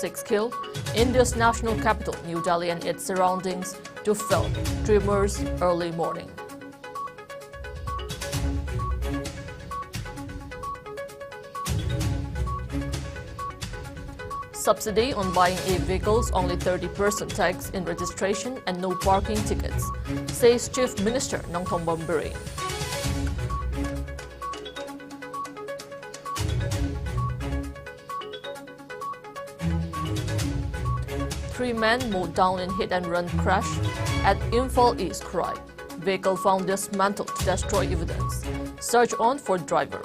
6 killed, India's national capital, New Delhi and its surroundings to felt tremors early morning. Subsidy on buying e-vehicles, only 30% tax in registration and no parking tickets, says Chief Minister Nongthong Bomberin. Three men mowed down in hit-and-run crash at Imphal East crime. Vehicle found dismantled to destroy evidence. Search on for driver.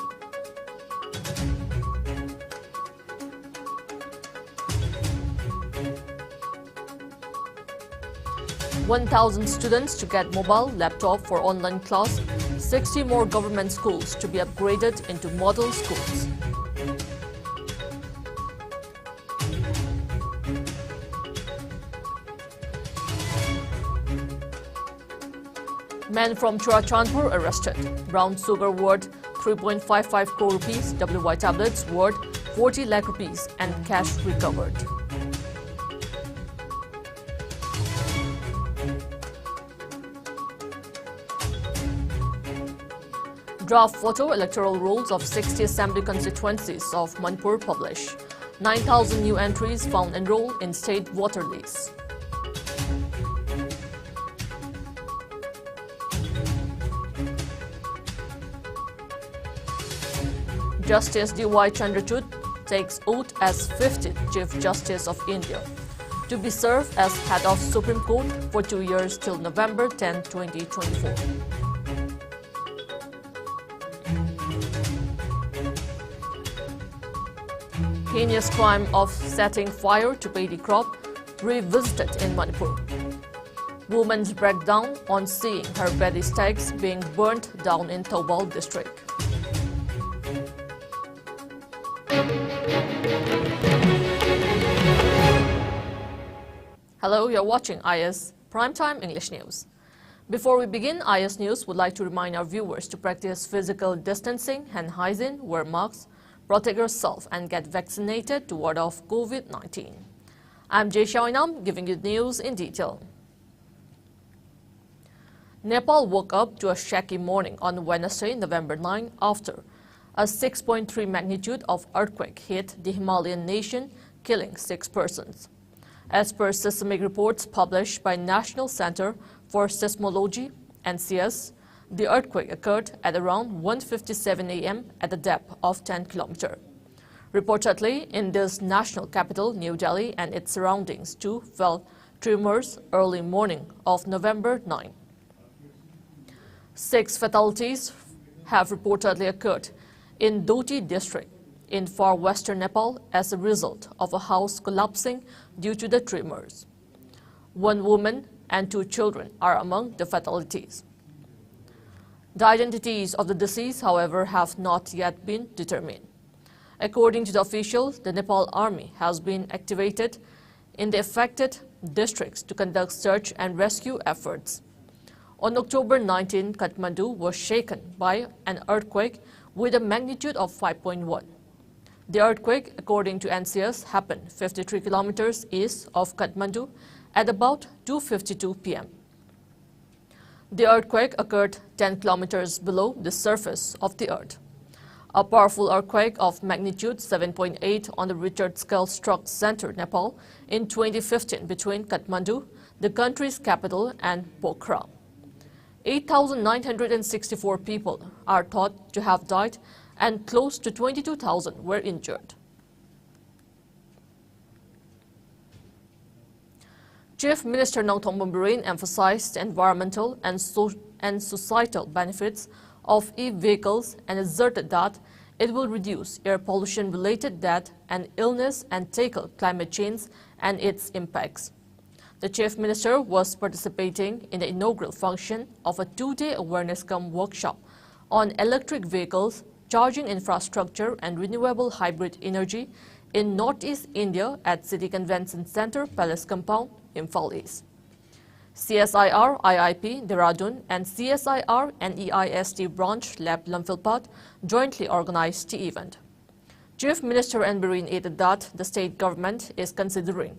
"1,000 students to get mobile laptop for online class, 60 more government schools to be upgraded into model schools." Men from Churachandpur arrested. Brown sugar worth 3.55 crore rupees, WY tablets worth 40 lakh rupees and cash recovered. Draft photo electoral rolls of 60 assembly constituencies of Manipur published. 9,000 new entries found enrolled in state voter lists. Justice D.Y. Chandrachud takes oath as 50th Chief Justice of India to be served as head of Supreme Court for 2 years till November 10, 2024. Heinous crime of setting fire to paddy crop revisited in Manipur. Woman's breakdown on seeing her paddy stacks being burnt down in Thoubal district. Hello, you're watching IS Primetime English News. Before we begin, IS News would like to remind our viewers to practice physical distancing, hand hygiene, wear masks, protect yourself and get vaccinated to ward off COVID-19. I'm JESSIA OINAM giving you the news in detail. Nepal woke up to a shaky morning on Wednesday, November 9, after a 6.3 magnitude of earthquake hit the Himalayan nation, killing 6 persons. As per seismic reports published by National Center for Seismology, NCS, the earthquake occurred at around 1:57 a.m. at a depth of 10 km. Reportedly, India's national capital, New Delhi, and its surroundings too felt tremors early morning of November 9. 6 fatalities have reportedly occurred in Doti district in far western Nepal as a result of a house collapsing due to the tremors. 1 woman and 2 children are among the fatalities. The identities of the deceased, however, have not yet been determined. According to the officials, the Nepal Army has been activated in the affected districts to conduct search and rescue efforts. On October 19, Kathmandu was shaken by an earthquake with a magnitude of 5.1. The earthquake, according to NCS, happened 53 kilometers east of Kathmandu at about 2:52 p.m. The earthquake occurred 10 kilometers below the surface of the earth. A powerful earthquake of magnitude 7.8 on the Richter scale struck center Nepal in 2015 between Kathmandu, the country's capital, and Pokhara. 8,964 people are thought to have died and close to 22,000 were injured. Chief Minister Nongthong Bomberin emphasized the environmental and societal benefits of e-vehicles and asserted that it will reduce air pollution-related death and illness and tackle climate change and its impacts. The Chief Minister was participating in the inaugural function of a 2-day awareness-cum workshop on electric vehicles, charging infrastructure and renewable hybrid energy in Northeast India at City Convention Center Palace Compound, Imphal East. CSIR IIP Dehradun and CSIR NEIST branch Lab Lumphilpat jointly organized the event. Chief Minister Enbereen added that the state government is considering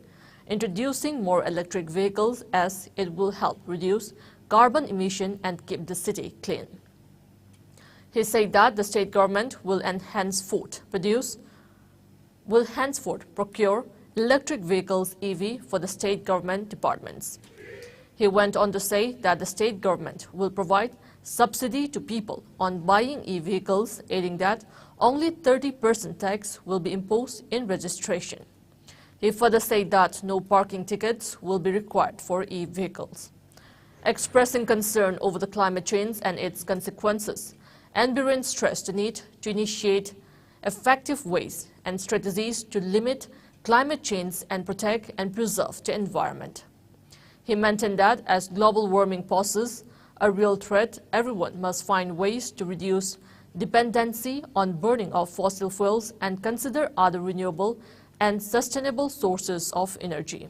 introducing more electric vehicles as it will help reduce carbon emission and keep the city clean. He said that the state government will henceforth procure electric vehicles EV for the state government departments. He went on to say that the state government will provide subsidy to people on buying e-vehicles, adding that only 30% tax will be imposed in registration. He further said that no parking tickets will be required for e-vehicles. Expressing concern over the climate change and its consequences, Enbereen stressed the need to initiate effective ways and strategies to limit climate change and protect and preserve the environment. He maintained that as global warming poses a real threat, everyone must find ways to reduce dependency on burning of fossil fuels and consider other renewable and sustainable sources of energy.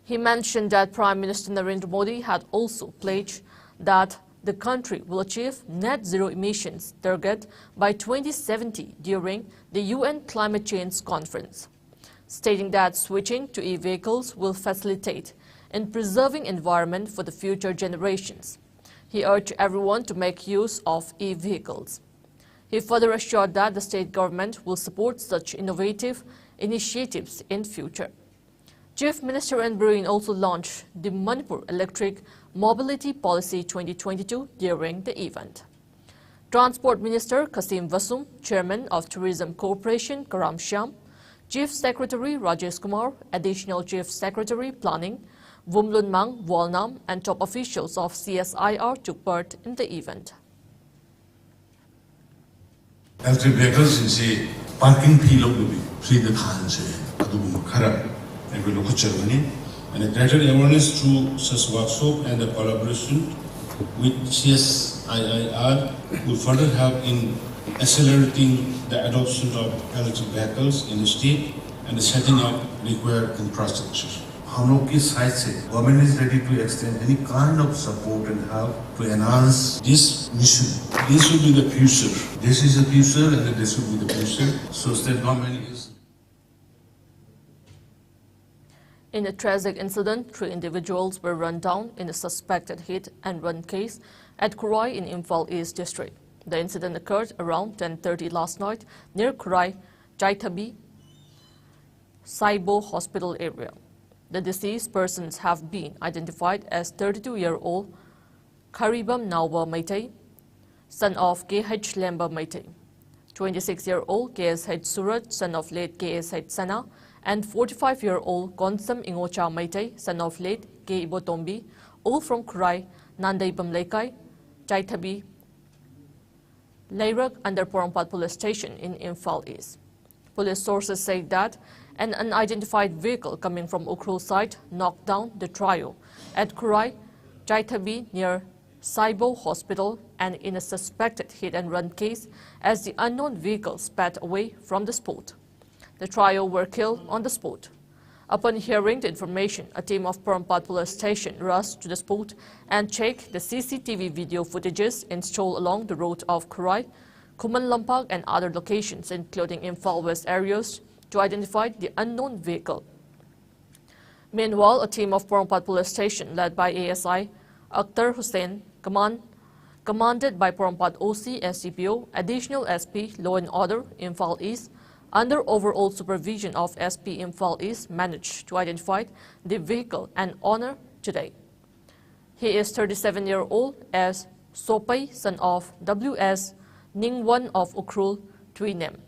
He mentioned that Prime Minister Narendra Modi had also pledged that the country will achieve net zero emissions target by 2070 during the UN Climate Change Conference, stating that switching to e-vehicles will facilitate in preserving environment for the future generations. He urged everyone to make use of e-vehicles. He further assured that the state government will support such innovative initiatives in future. Chief Minister Enbereen also launched the Manipur Electric Mobility Policy 2022 during the event. Transport Minister Kasim Vasum, Chairman of Tourism Corporation Karam Shyam, Chief Secretary Rajesh Kumar, Additional Chief Secretary Planning Vumlun Mang OINAM, and top officials of CSIR took part in the event. Electric vehicles is parking fee free the khara and we look at Germany and a greater awareness through such workshop and the collaboration with CSIR will further help in accelerating the adoption of electric vehicles in the state and setting up required infrastructure. हम लोग की side से government is ready to extend any kind of support and help to enhance this mission. This will be the future. This is the future and This will be the future. so state government is. In a tragic incident, 3 individuals were run down in a suspected hit and run case at Kurai in Imphal East District. The incident occurred around 10:30 last night near Kurai, Chaithabi, Saibo Hospital area. The deceased persons have been identified as 32-year-old Karibam Nauba Maitei, son of K.H. Lemba Maitei, 26-year-old K.S.H. Surat, son of late K.S.H. Sana, and 45-year-old Gonsam Ingocha Maitei, son of late K. Ibotombi, all from Kurai, Nandaibam Laikai, Chaithabi, Lairak under Porompat Police Station in Imphal East. Police sources say that an unidentified vehicle coming from Ukhrul side knocked down the trio at Kurai, Chaithabi near Saibo Hospital and in a suspected hit-and-run case as the unknown vehicle sped away from the spot. The trio were killed on the spot. Upon hearing the information, a team of Porompat Police Station rushed to the spot and checked the CCTV video footages installed along the road of Kurai, Kuman Lampak and other locations including Imphal West areas to identify the unknown vehicle. Meanwhile, a team of Porompat Police Station led by ASI Akhtar Hussain, commanded by Porompat OC SCPO, Additional SP Law and Order Imphal East, under overall supervision of SP Imphal East, managed to identify the vehicle and owner today. He is 37-year-old as Sopai, son of W.S. Ningwan of Ukhrul, Tuinem.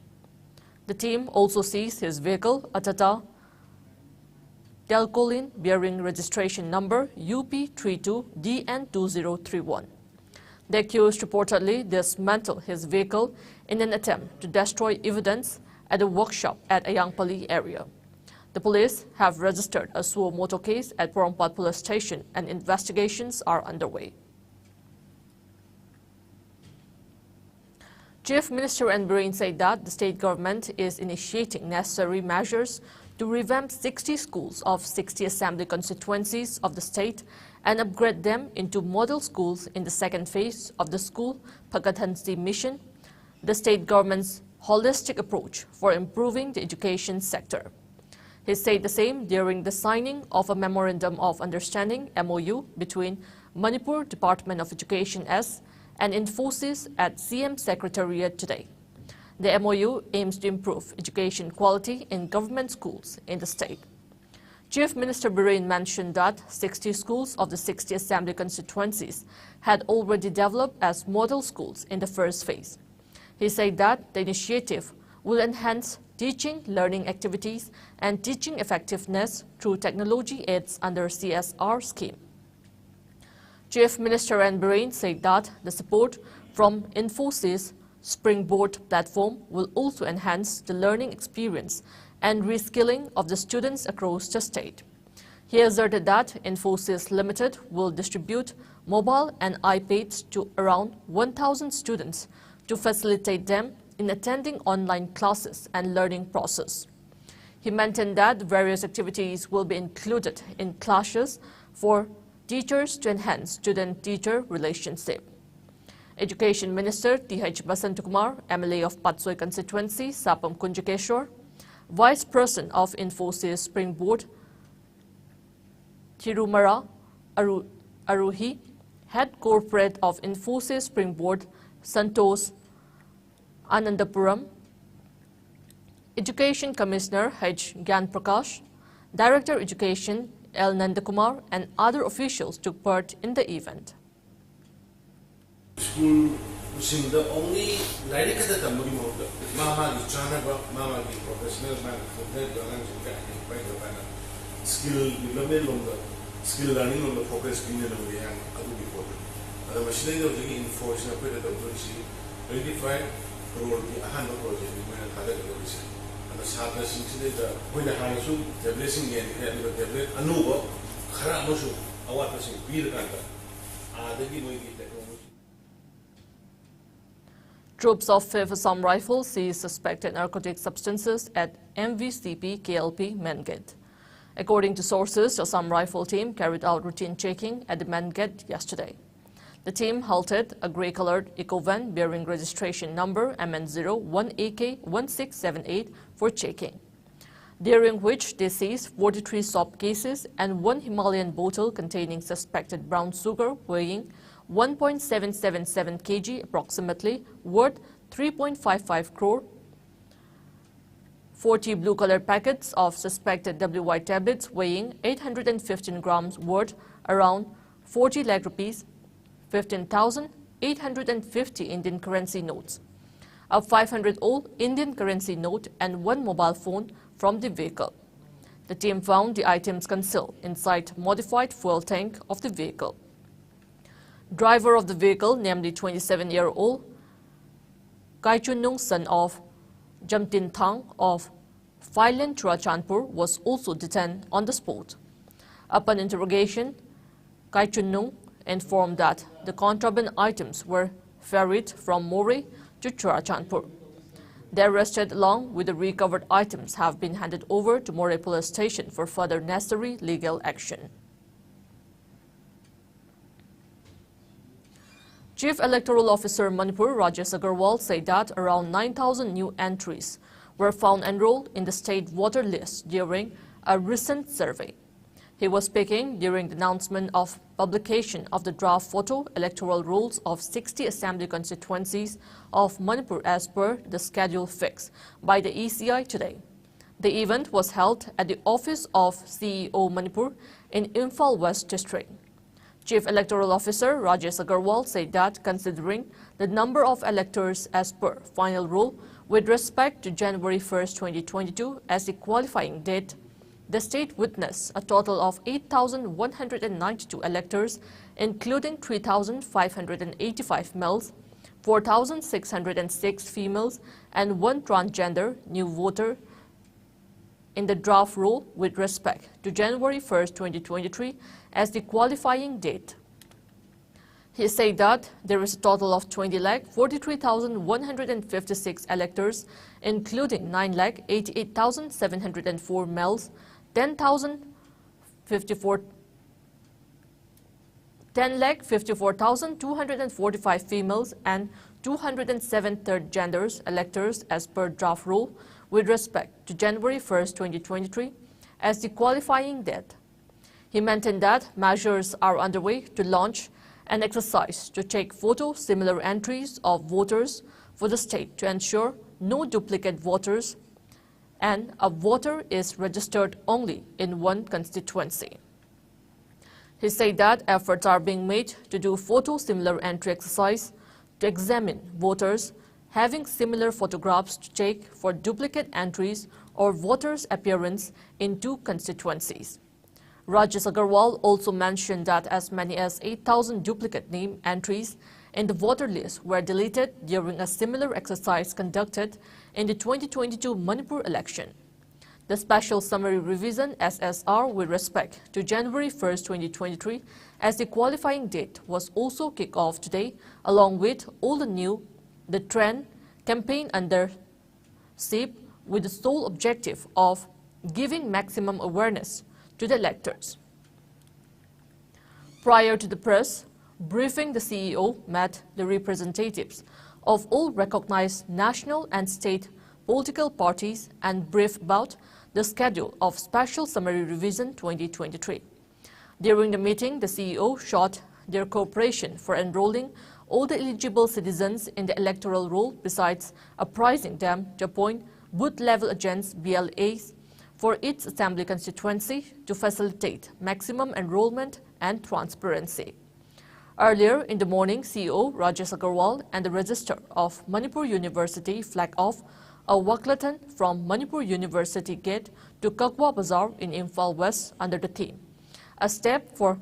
The team also seized his vehicle, a Tata Delcolin bearing registration number UP32DN2031. The accused reportedly dismantled his vehicle in an attempt to destroy evidence at a workshop at Ayangpali area. The police have registered a suo motu case at Porompat Police Station and investigations are underway. Chief Minister Enbereen said that the state government is initiating necessary measures to revamp 60 schools of 60 assembly constituencies of the state and upgrade them into model schools in the second phase of the school Phakathansi mission. The state government's holistic approach for improving the education sector. He said the same during the signing of a Memorandum of Understanding MOU between Manipur Department of Education S and Infosys at CM Secretariat today. The MOU aims to improve education quality in government schools in the state. Chief Minister Biren mentioned that 60 schools of the 60 assembly constituencies had already developed as model schools in the first phase. He said that the initiative will enhance teaching, learning activities, and teaching effectiveness through technology aids under CSR scheme. Chief Minister N. Biren said that the support from Infosys Springboard platform will also enhance the learning experience and reskilling of the students across the state. He asserted that Infosys Limited will distribute mobile and iPads to around 1,000 students to facilitate them in attending online classes and learning process. He maintained that various activities will be included in classes for teachers to enhance student-teacher relationship. Education Minister T.H. Basantakumar, MLA of Patsoi constituency, Sapam Kunjakeshwar, Vice President of Infosys Springboard, Thirumara Aruhi, Head Corporate of Infosys Springboard, Santos Anandapuram, Education Commissioner H. Gyan Prakash, Director Education L. Nandakumar, and other officials took part in the event. School the only like the Mama Chanaba, Mama professional man, skill development skill learning on the focus in the before. The machine of the information of the 25 crore project and the Sata when the Hanasu, the blessing and the Anuba, Karamushu, our person, Peter Kanta, the technology. Troops of 5th Assam Rifles seized suspected narcotic substances at MVCP KLP main gate. According to sources, the Assam Rifle team carried out routine checking at the main gate yesterday. The team halted a grey-colored eco-van bearing registration number MN01AK1678 for checking, during which they seized 43 soap cases and 1 Himalayan bottle containing suspected brown sugar weighing 1.777 kg approximately, worth 3.55 crore, 40 blue-colored packets of suspected WY tablets weighing 815 grams, worth around 40 lakh rupees, 15,850 Indian currency notes, a 500 old Indian currency note, and 1 mobile phone from the vehicle. The team found the items concealed inside modified fuel tank of the vehicle. Driver of the vehicle, namely 27-year-old Kai Chun-nung, son of Jamtin Thang of Phailen Churachandpur, was also detained on the spot. Upon interrogation, Kai Chun-nung informed that the contraband items were ferried from Moreh to Churachandpur. The arrested along with the recovered items have been handed over to Moreh Police Station for further necessary legal action. Chief Electoral Officer Manipur Rajesh Agarwal said that around 9,000 new entries were found enrolled in the state voter list during a recent survey. He was speaking during the announcement of publication of the draft photo electoral rolls of 60 assembly constituencies of Manipur as per the schedule fixed by the ECI today. The event was held at the office of CEO Manipur in Imphal West District. Chief Electoral Officer Rajesh Agarwal said that considering the number of electors as per final rule with respect to January 1, 2022 as the qualifying date, the state witnessed a total of 8,192 electors, including 3,585 males, 4,606 females, and 1 transgender new voter in the draft roll with respect to January 1, 2023 as the qualifying date. He said that there is a total of 20,43,156 electors, including 9,88,704 males, 10,54,245 females, and 207 third genders electors as per draft rule with respect to January 1st, 2023 as the qualifying date. He maintained that measures are underway to launch an exercise to take photo-similar entries of voters for the state to ensure no duplicate voters and a voter is registered only in one constituency. He said that efforts are being made to do photo-similar entry exercise to examine voters having similar photographs to take for duplicate entries or voters' appearance in two constituencies. Rajesh Agarwal also mentioned that as many as 8,000 duplicate name entries in the voter list were deleted during a similar exercise conducted in the 2022 Manipur election. The Special Summary Revision SSR with respect to January 1st, 2023 as the qualifying date was also kicked off today along with all the trend campaign under SIP with the sole objective of giving maximum awareness to the electors. Prior to the press briefing, the CEO met the representatives of all recognized national and state political parties and briefed about the schedule of Special Summary Revision 2023. During the meeting, the CEO showed their cooperation for enrolling all the eligible citizens in the electoral roll besides apprising them to appoint booth-level agents BLAs for each assembly constituency to facilitate maximum enrollment and transparency. Earlier in the morning, CEO Rajesh Agarwal and the Registrar of Manipur University flagged off a walkathon from Manipur University Gate to Kakwa Bazaar in Imphal West under the theme, a step for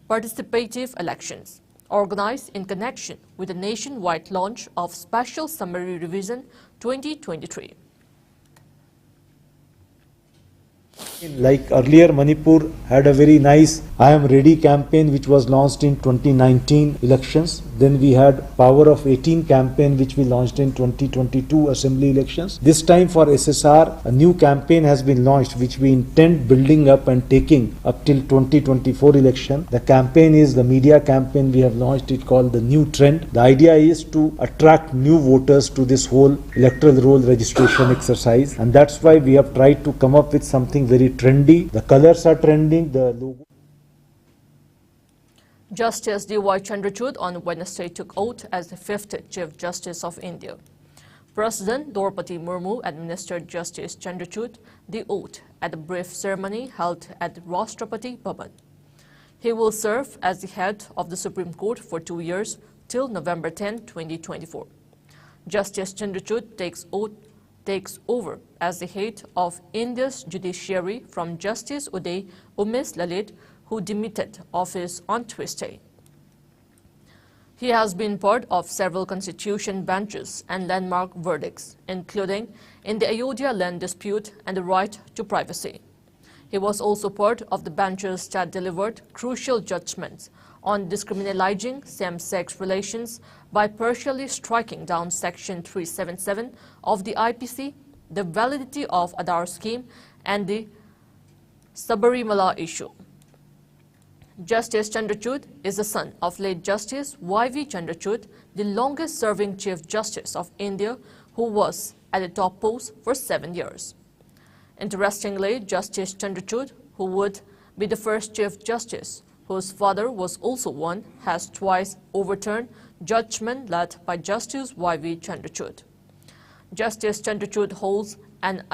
participative elections, organized in connection with the nationwide launch of Special Summary Revision 2023. Like earlier, Manipur had a very nice I Am Ready campaign which was launched in 2019 elections. Then we had Power of 18 campaign which we launched in 2022 assembly elections. This time for SSR, a new campaign has been launched which we intend building up and taking up till 2024 election. The campaign is the media campaign we have launched, it called the New Trend. The idea is to attract new voters to this whole electoral roll registration exercise, and that's why we have tried to come up with something very trendy. The colors are trending, the logo. Justice D.Y. Chandrachud on Wednesday took oath as the 5th Chief Justice of India. President Draupadi Murmu administered Justice Chandrachud the oath at a brief ceremony held at Rashtrapati Bhavan. He will serve as the head of the Supreme Court for 2 years till November 10, 2024. Justice Chandrachud takes over as the head of India's judiciary from Justice Uday Umesh Lalit, who demitted office on Tuesday. He has been part of several constitution benches and landmark verdicts, including in the Ayodhya land dispute and the right to privacy. He was also part of the benches that delivered crucial judgments on discriminating same-sex relations by partially striking down Section 377 of the IPC, the validity of Aadhaar scheme, and the Sabarimala issue. Justice Chandrachud is the son of late Justice Y.V. Chandrachud, the longest-serving Chief Justice of India, who was at the top post for 7 years. Interestingly, Justice Chandrachud, who would be the first Chief Justice, whose father was also one, has twice overturned judgment led by Justice Y.V. Chandrachud. Justice Chandrachud holds an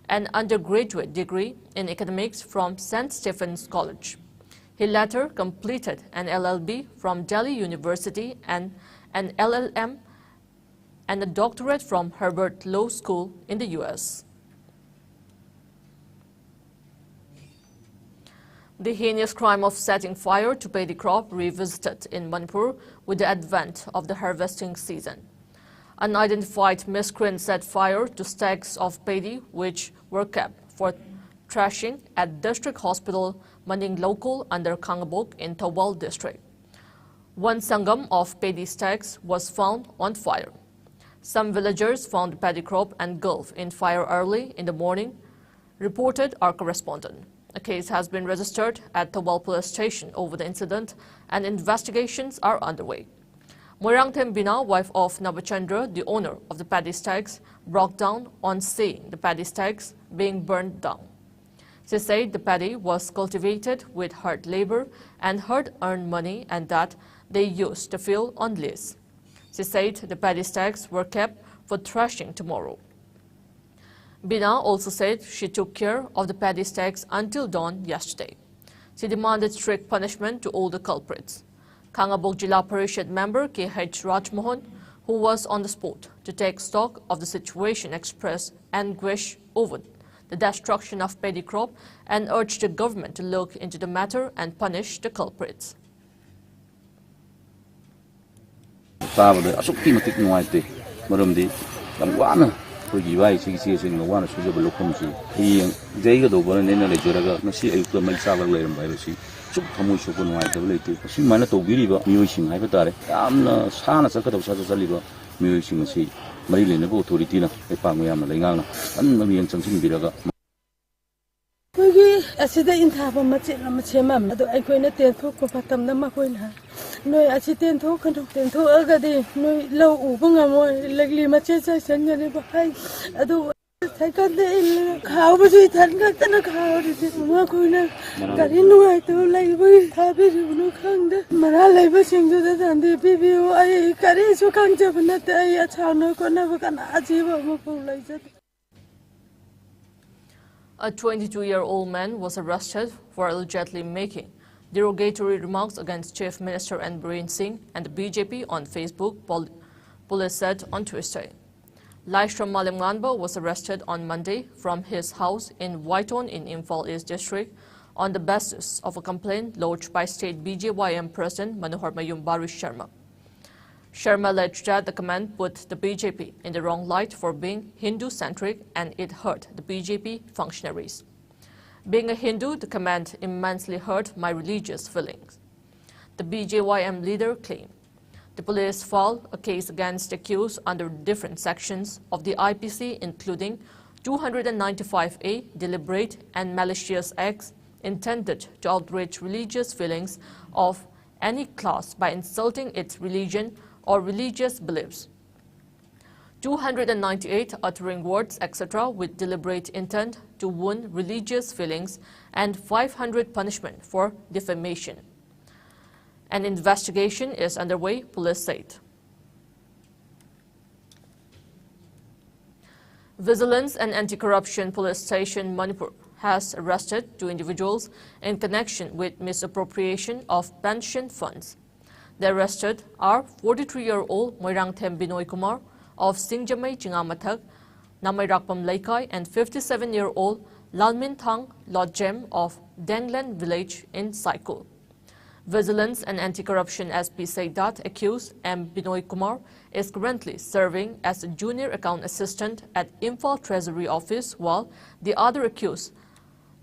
undergraduate degree in economics from St. Stephen's College. He later completed an LLB from Delhi University and an LLM and a doctorate from Harvard Law School in the US. The heinous crime of setting fire to paddy crop revisited in Manipur with the advent of the harvesting season. Unidentified miscreants set fire to stacks of paddy which were kept for threshing at District Hospital Manding Local under Kangabok in Thawal district. One sangam of paddy stacks was found on fire. Some villagers found paddy crop engulfed in fire early in the morning, reported our correspondent. A case has been registered at Thawal police station over the incident and investigations are underway. Moirangthem Bina, wife of Navachandra, the owner of the paddy stacks, broke down on seeing the paddy stacks being burned down. She said the paddy was cultivated with hard labor and hard-earned money and that they used the field on lease. She said the paddy stacks were kept for threshing tomorrow. Bina also said she took care of the paddy stacks until dawn yesterday. She demanded strict punishment to all the culprits. Kangabok Jila Parishad member K.H. Rajmohan, who was on the spot to take stock of the situation, expressed anguish over the destruction of paddy crop and urged the government to look into the matter and punish the culprits. Asida intapa macam ado ai koina tenthok ko patam na ma koina noi asi tenthok kan tenthok agadi noi lau u bangamo lagli mache sa sangane ba hai ado sai kan de khao ba ji than ka tan khao ri ma koina kari nuai to lai ba tha bi nu khang de mara lai ba sing de dan de bi bi ai kari su khang ja bna te ai achha no ko na ba kan aji ba mo pu lai ja. A 22-year-old man was arrested for allegedly making derogatory remarks against Chief Minister N. Biren Singh and the BJP on Facebook, police said on Tuesday. Laishram Malimganba was arrested on Monday from his house in Waiton in Imphal East District on the basis of a complaint lodged by State BJYM President Manohar Mayum Barish Sharma. Sharma alleged that the comment put the BJP in the wrong light for being Hindu-centric and it hurt the BJP functionaries. Being a Hindu, the comment immensely hurt my religious feelings, the BJYM leader claimed. The police filed a case against the accused under different sections of the IPC, including 295A, deliberate and malicious acts intended to outrage religious feelings of any class by insulting its religion or religious beliefs. 298 uttering words, etc., with deliberate intent to wound religious feelings, and 500 punishment for defamation. An investigation is underway, police said. Vigilance and Anti-Corruption Police Station Manipur has arrested 2 individuals in connection with misappropriation of pension funds. The arrested are 43-year-old Moirangthem Binoy Kumar of Singjamai Chingamathak, Namairakpam Laikai, and 57-year-old Lalminthang Lodjem of Denglen village in Saikul. Vigilance and Anti-Corruption SP said that accused M. Binoy Kumar is currently serving as a junior account assistant at Imphal Treasury Office, while the other accused,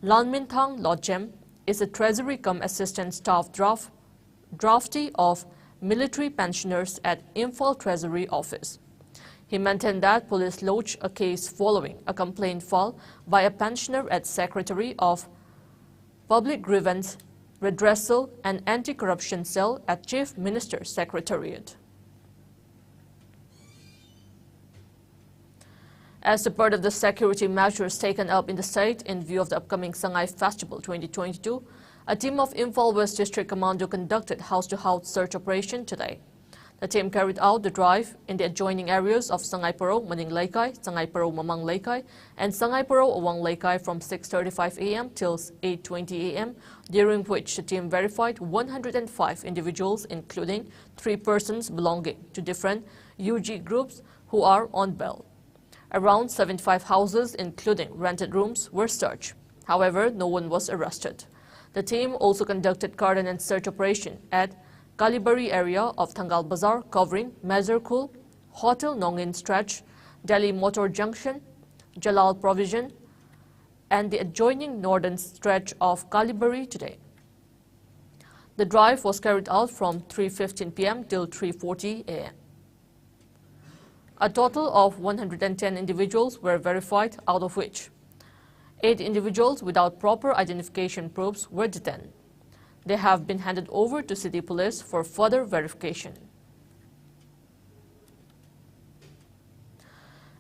Lalminthang Lodjem, is a Treasury cum assistant staff draftee of military pensioners at Imphal Treasury Office. He maintained that police lodged a case following a complaint filed by a pensioner at Secretary of Public Grievance, Redressal and Anti-Corruption Cell at Chief Minister's Secretariat. As a part of the security measures taken up in the state in view of the upcoming Sangai Festival 2022, a team of Imphal West District Commando conducted house-to-house search operation today. The team carried out the drive in the adjoining areas of Sangai Paro, Maning Laikai, Sangai Paro, Mamang Laikai, and Sangai Paro, Awang Laikai from 6:35 a.m. till 8:20 a.m., during which the team verified 105 individuals, including 3 persons belonging to different UG groups who are on bail. Around 75 houses, including rented rooms, were searched. However, no one was arrested. The team also conducted cordon and search operation at Kalibari area of Thangal Bazaar, covering Mazarkul, Hotel Nongin Stretch, Delhi Motor Junction, Jalal Provision, and the adjoining northern stretch of Kalibari today. The drive was carried out from 3:15 p.m. till 3:40 a.m. A total of 110 individuals were verified, out of which 8 individuals without proper identification proofs were detained. They have been handed over to city police for further verification.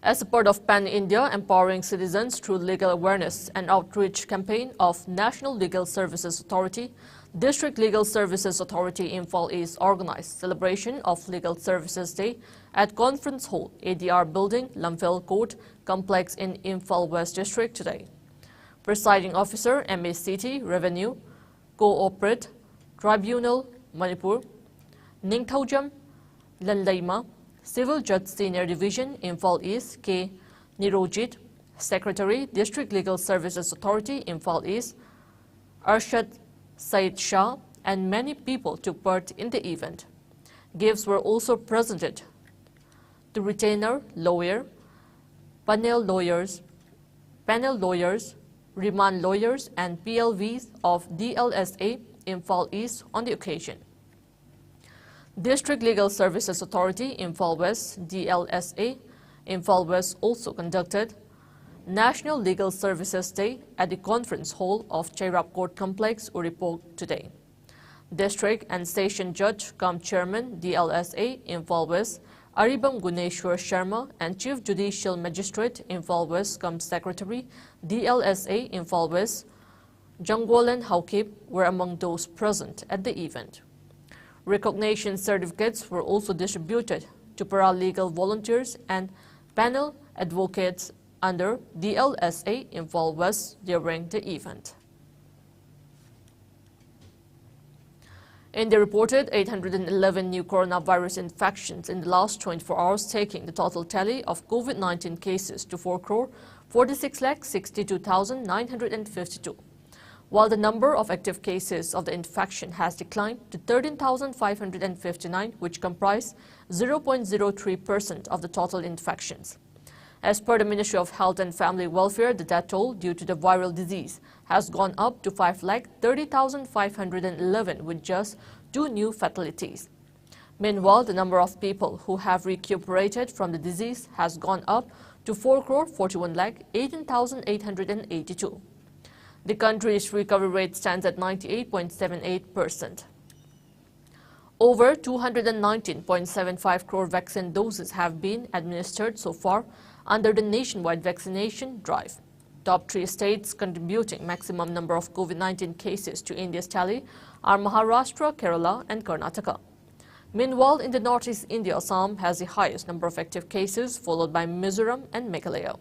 As a part of Pan India Empowering Citizens Through Legal Awareness and Outreach campaign of National Legal Services Authority, District Legal Services Authority Imphal East organized celebration of Legal Services Day at Conference Hall, ADR Building, Lamphel Court Complex in Imphal West District today. Presiding Officer, MACT, Revenue, Co-operate Tribunal, Manipur, Ningthaujam, Lanlaima, Civil Judge Senior Division, Imphal East, K. Nirojit, Secretary, District Legal Services Authority, Imphal East, Arshad Said Shah, and many people took part in the event. Gifts were also presented to retainer, lawyer, panel lawyers, remand lawyers, and PLVs of DLSA, Imphal East on the occasion. District Legal Services Authority, Imphal West, DLSA, Imphal West also conducted National Legal Services Day at the Conference Hall of Chairap Court Complex, Uripok today. District and Station Judge cum Chairman, DLSA, Imphal West, Aribam Guneshwar Sharma, and Chief Judicial Magistrate, Imphal West cum Secretary, DLSA, Imphal West, Jangwolan Haukip were among those present at the event. Recognition certificates were also distributed to paralegal volunteers and panel advocates under DLSA Imphal West during the event. India reported 811 new coronavirus infections in the last 24 hours, taking the total tally of COVID-19 cases to 4,46,62,952. While the number of active cases of the infection has declined to 13,559, which comprise 0.03% of the total infections. As per the Ministry of Health and Family Welfare, the death toll due to the viral disease has gone up to 5,30,511 with just 2 new fatalities. Meanwhile, the number of people who have recuperated from the disease has gone up to 4,41,18,882. The country's recovery rate stands at 98.78%. Over 219.75 crore vaccine doses have been administered so far under the nationwide vaccination drive. Top 3 states contributing maximum number of COVID-19 cases to India's tally are Maharashtra, Kerala, and Karnataka. Meanwhile, in the northeast India, Assam has the highest number of active cases, followed by Mizoram and Meghalaya.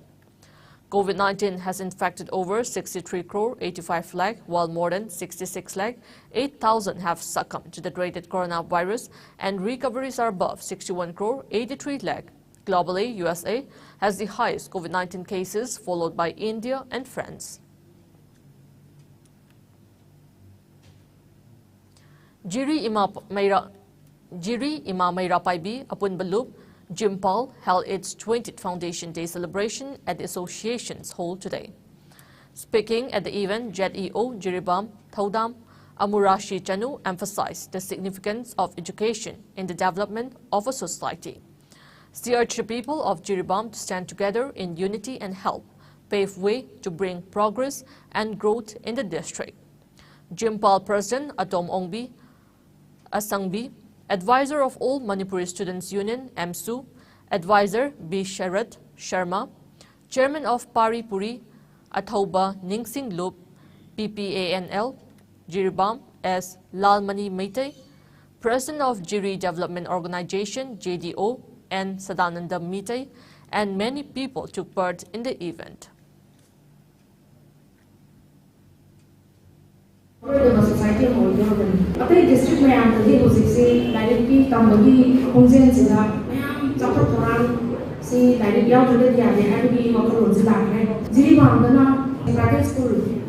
COVID-19 has infected over 63 crore 85 lakh, while more than 66 lakh 8,000 have succumbed to the dreaded coronavirus, and recoveries are above 61 crore 83 lakh. Globally, USA has the highest COVID-19 cases, followed by India and France. Jiri Ima Meira Paibi Apun Balup Jimpal held its 20th Foundation Day celebration at the association's hall today. Speaking at the event, JEO Jiribam Thaudam Amurashi Chanu emphasized the significance of education in the development of a society. She urged the people of Jiribam to stand together in unity and help pave way to bring progress and growth in the district. Jimpal President Atom Ongbi Asangbi, Advisor of All Manipuri Students Union, MSU, Advisor B. Sharat Sharma, Chairman of Pari Puri, Athoba Ningsing Loop, PPANL, Jiribam S. Lalmani Meitei, President of Jiri Development Organization, JDO, and Sadananda Meitei, and many people took part in the event. Society district private school education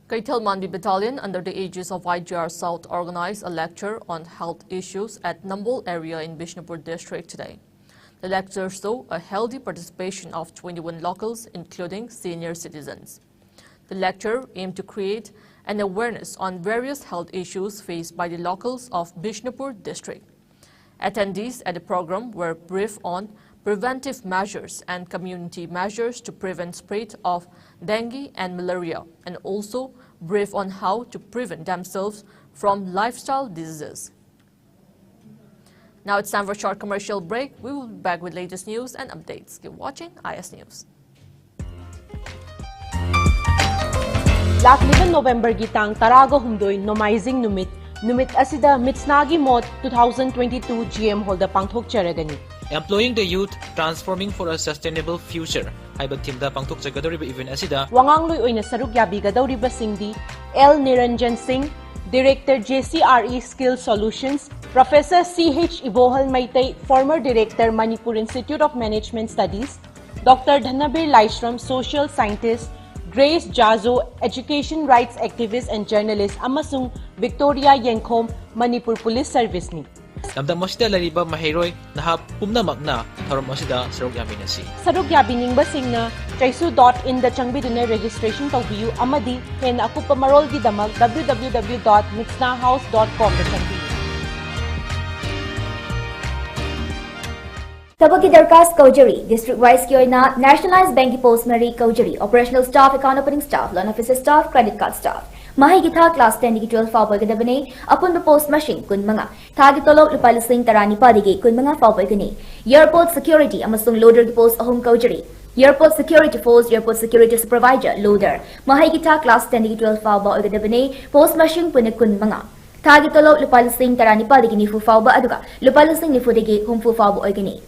Kaital Mandi Battalion, under the aegis of IGR South, organized a lecture on health issues at Nambol area in Bishnupur district today. The lecture saw a healthy participation of 21 locals, including senior citizens. The lecture aimed to create an awareness on various health issues faced by the locals of Bishnupur district. Attendees at the program were briefed on preventive measures and community measures to prevent spread of dengue and malaria, and also brief on how to prevent themselves from lifestyle diseases. Now it's time for a short commercial break. We will be back with latest news and updates. Keep watching IS News. Lakliban November gitang taraga humdoy nomaizing numit asida Mitsnagi Mod 2022 GM Holda Pangthok Charadani. Employing the youth, transforming for a sustainable future. Haibag timda pangthok jagadoriba even asida. Wangangloy oy na sarug yabigadoriba singdi L. Niranjan Singh, Director JCRE Skill Solutions, Professor C.H. Ibohal Maitay, former Director Manipur Institute of Management Studies, Dr. Dhanabir Laishram, Social Scientist, Grace Jazo, Education Rights Activist and Journalist, amasung Victoria Yengkhom, Manipur Police Service ni. Namdam masida lariba mahiroy na pumnamak na tharom masida sarog yamin asi. Sarog yabining basing na chaisu.in da changbiduna registration tawbiyu amadi hen akupa marol gi damag www.mixnahouse.com da changbi. Tabaki Darkas Kaujari, District Vice Kyoina, Nationalized Banki Post Mary Kaujari, Operational Staff, Account Opening Staff, Loan Officer Staff, Credit Card Staff. Mahigitha Class 10 to 12 Fawboy Gadabane, upon the post machine, Kunmanga, Tagitolo, Lupalising Tarani Padige, Kunmanga Fawboy Gani, Airport Security, Amasung Loader Post Home Kaujari, Airport Security Force, Airport Security Supervisor, Loader, Mahigitha Class 10 to 12 Fawboy Gadabane, Post Machine Kunmanga. Tagitolo, Lupalising Tarani Padige, Nifu Fawba Aduga, Lupalising Nifudege, Home Fawbo Gani.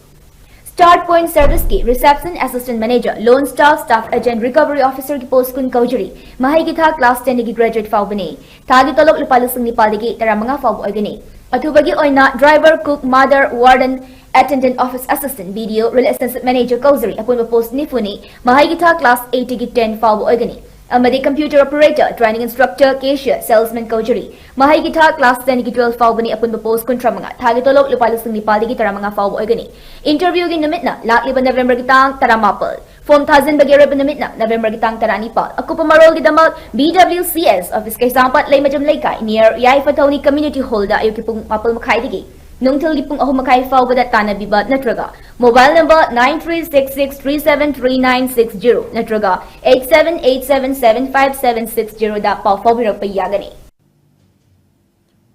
Start Point Service Ki, Reception Assistant Manager, Loan Staff, Staff Agent, Recovery Officer Ki Post Kun Kaujari, Mahigitha Class 10 Ki Graduate Fawbane, Tagi Tolok Lupalusing Nipaligi, Taramanga Fawbo Organi, Atubagi Oina, Driver, Cook, Mother, Warden, Attendant Office Assistant, Video, Real Assistant Manager Kaujari, Upon Post Nifuni, Mahigitha Class 8 Ki 10 Fawbo Organi. Amadi Computer Operator, Training Instructor, Cashier, Salesman Kaujari, Mahigitha Class 10 ki 12 Fawbani upon the post Kuntramanga, Tagitolok Lupalusing Nipaligi Taramanga Fawbo Organi. Interview in the Midna, Lakliban November Gitang Taramapal. Form 1000 Bagirab in the Midna, November Gitang Taranipal. Akupamarol Gidamal, BWCS, Office Kaisampat Lemajam Leka, near Yaifatoni Community Holder, Ayukipung Mapal Makaidigi. Nungtil gipong ako makaifaw da tana biba natraga. Mobile number 9366373960 natraga 8787757760 da pa fawbirag payagani.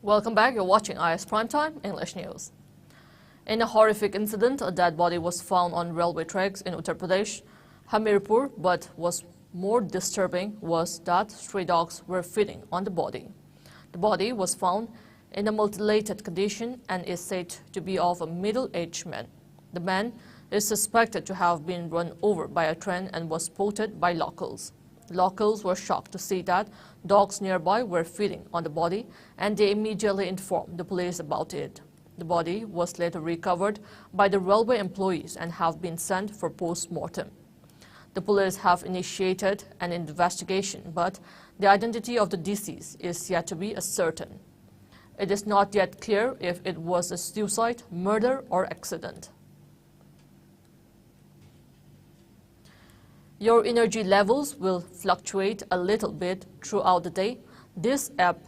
Welcome back. You're watching IS Primetime English News. In a horrific incident, a dead body was found on railway tracks in Uttar Pradesh, Hamirpur, but was more disturbing was that stray dogs were feeding on the body. The body was found in a mutilated condition and is said to be of a middle-aged man. The man is suspected to have been run over by a train and was spotted by locals. The locals were shocked to see that dogs nearby were feeding on the body, and they immediately informed the police about it. The body was later recovered by the railway employees and have been sent for post-mortem. The police have initiated an investigation, but the identity of the deceased is yet to be ascertained. It is not yet clear if it was a suicide, murder, or accident. Your energy levels will fluctuate a little bit throughout the day. This ebb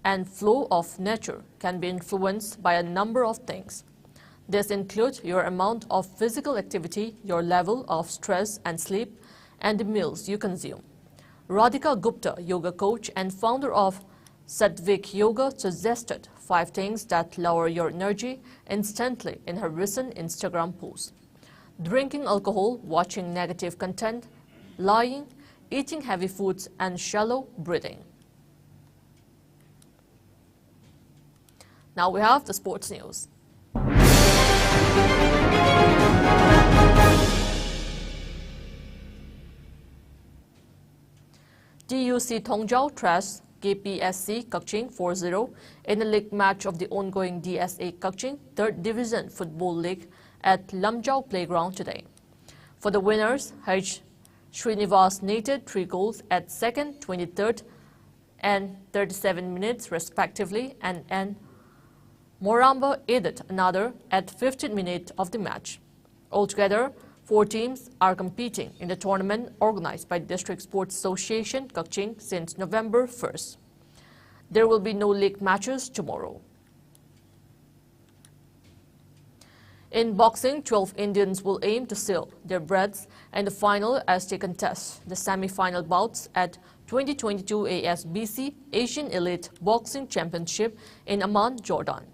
and flow of nature can be influenced by a number of things. This includes your amount of physical activity, your level of stress and sleep, and the meals you consume. Radhika Gupta, yoga coach and founder of Satvik Yoga, suggested 5 things that lower your energy instantly in her recent Instagram post. Drinking alcohol, watching negative content, lying, eating heavy foods, and shallow breathing. Now we have the sports news. DUC Tongjiao trashed KPSC Kakching 4-0 in a league match of the ongoing DSA Kakching 3rd Division Football League at Lamjao Playground today. For the winners, H. Srinivas netted 3 goals at 2nd, 23rd and 37 minutes respectively, and N. Moramba added another at 15th minute of the match. Altogether, 4 teams are competing in the tournament organized by District Sports Association Kakching since November 1st. There will be no league matches tomorrow. In boxing, 12 Indians will aim to seal their breaths in the final as they contest the semi-final bouts at 2022 ASBC Asian Elite Boxing Championship in Amman, Jordan.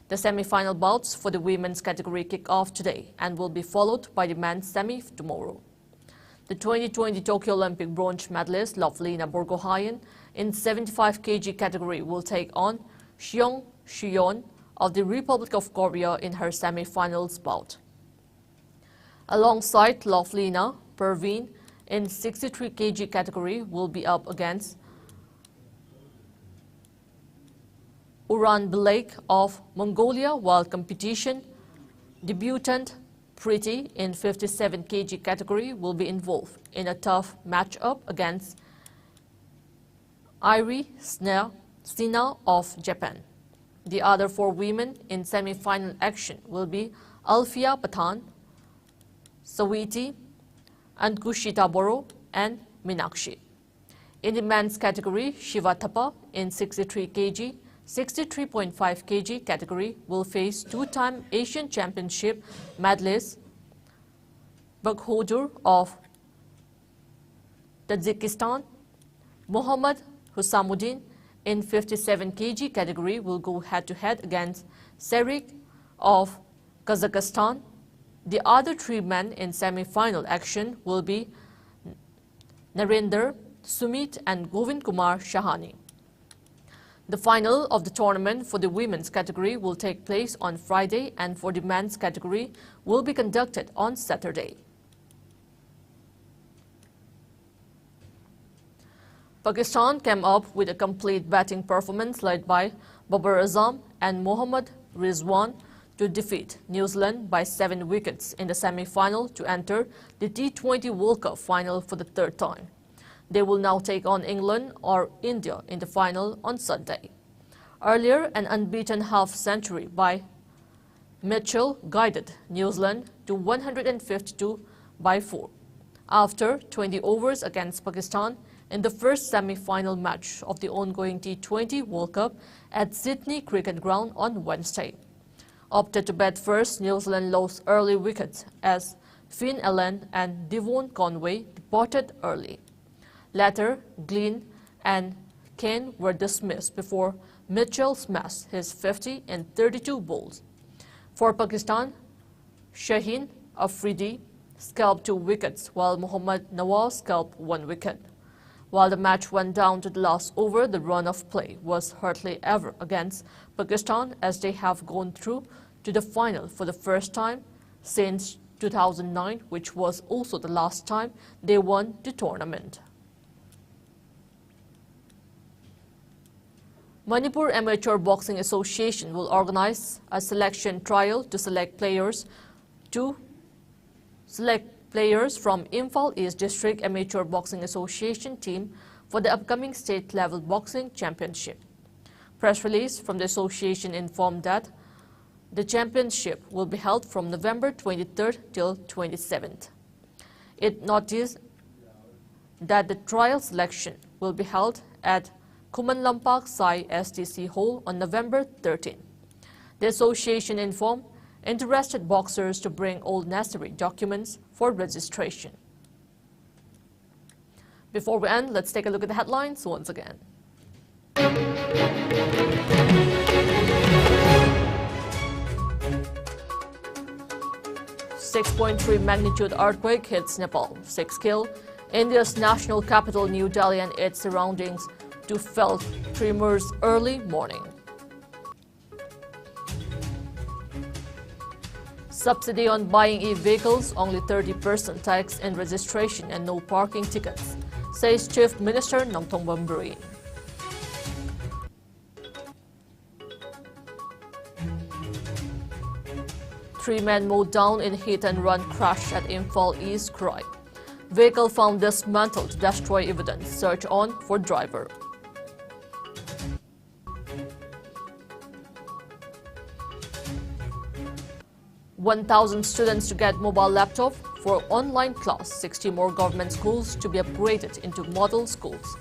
The semi-final bouts for the women's category kick off today and will be followed by the men's semi tomorrow. The 2020 Tokyo Olympic bronze medalist Lovelina Borgohayan in 75 kg category will take on Seong Soo-yeon of the Republic of Korea in her semi-finals bout. Alongside Lovelina, Perveen in 63 kg category will be up against Uran Bilek of Mongolia, while competition debutant Priti in 57 kg category will be involved in a tough matchup against Airi Sina of Japan. The other 4 women in semi-final action will be Alfia Pathan, Sawiti, Ankushita Boro, and Minakshi. In the men's category, Shiva Thapa in 63 kg, 63.5 kg category will face 2-time Asian Championship medalist Bakhoudur of Tajikistan. Mohammad Husamuddin in 57 kg category will go head-to-head against Serik of Kazakhstan. The other 3 men in semi-final action will be Narendra, Sumit and Govind Kumar Shahani. The final of the tournament for the women's category will take place on Friday, and for the men's category will be conducted on Saturday. Pakistan came up with a complete batting performance led by Babar Azam and Mohammad Rizwan to defeat New Zealand by 7 wickets in the semi-final to enter the T20 World Cup final for the 3rd time. They will now take on England or India in the final on Sunday. Earlier, an unbeaten half-century by Mitchell guided New Zealand to 152 by 4 after 20 overs against Pakistan in the first semi-final match of the ongoing T20 World Cup at Sydney Cricket Ground on Wednesday. Opted to bat first, New Zealand lost early wickets as Finn Allen and Devon Conway departed early. Later, Glynn and Kane were dismissed before Mitchell smashed his 50 in 32 balls. For Pakistan, Shaheen Afridi scalped 2 wickets while Mohammad Nawaz scalped 1 wicket. While the match went down to the last over, the run of play was hardly ever against Pakistan as they have gone through to the final for the first time since 2009, which was also the last time they won the tournament. Manipur Amateur Boxing Association will organize a selection trial to select players from Imphal East District Amateur Boxing Association team for the upcoming state-level boxing championship. Press release from the association informed that the championship will be held from November 23rd till 27th. It noticed that the trial selection will be held at Kuman Lampak Sai STC Hall on November 13. The association informed interested boxers to bring all necessary documents for registration. Before we end, let's take a look at the headlines once again. .3 magnitude earthquake hits Nepal, 6 killed. India's national capital New Delhi and its surroundings to felt tremors early morning. Subsidy on buying e-vehicles, only 30% tax and registration and no parking tickets, says Chief Minister Namtong Bamburi. Three men mowed down in hit-and-run crash at Imphal East Krai. Vehicle found dismantled to destroy evidence. Search on for driver. $1,000 students to get mobile laptop for online class. 60 more government schools to be upgraded into model schools.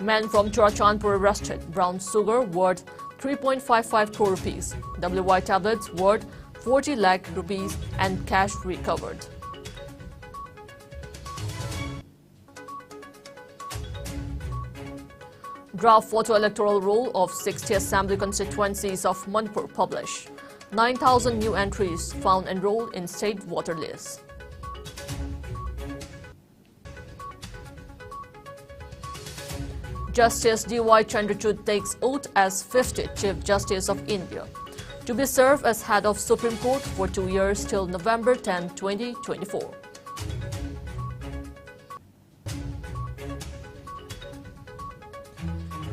Men from Churachandpur arrested. Brown sugar worth 3.55 crore rupees. WY tablets worth 40 lakh rupees and cash recovered. Draft photo electoral roll of 60 assembly constituencies of Manipur published. 9,000 new entries found enrolled in state voter lists. Justice D.Y. Chandrachud takes oath as 50th Chief Justice of India, to be served as head of Supreme Court for 2 years till November 10, 2024.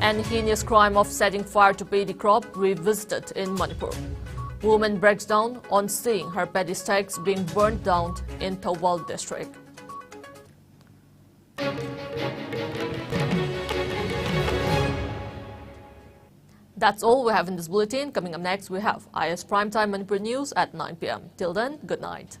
And heinous crime of setting fire to paddy crop revisited in Manipur. Woman breaks down on seeing her paddy stacks being burnt down in Thawal district. That's all we have in this bulletin. Coming up next, we have IS Primetime Manipur News at 9 p.m. Till then, good night.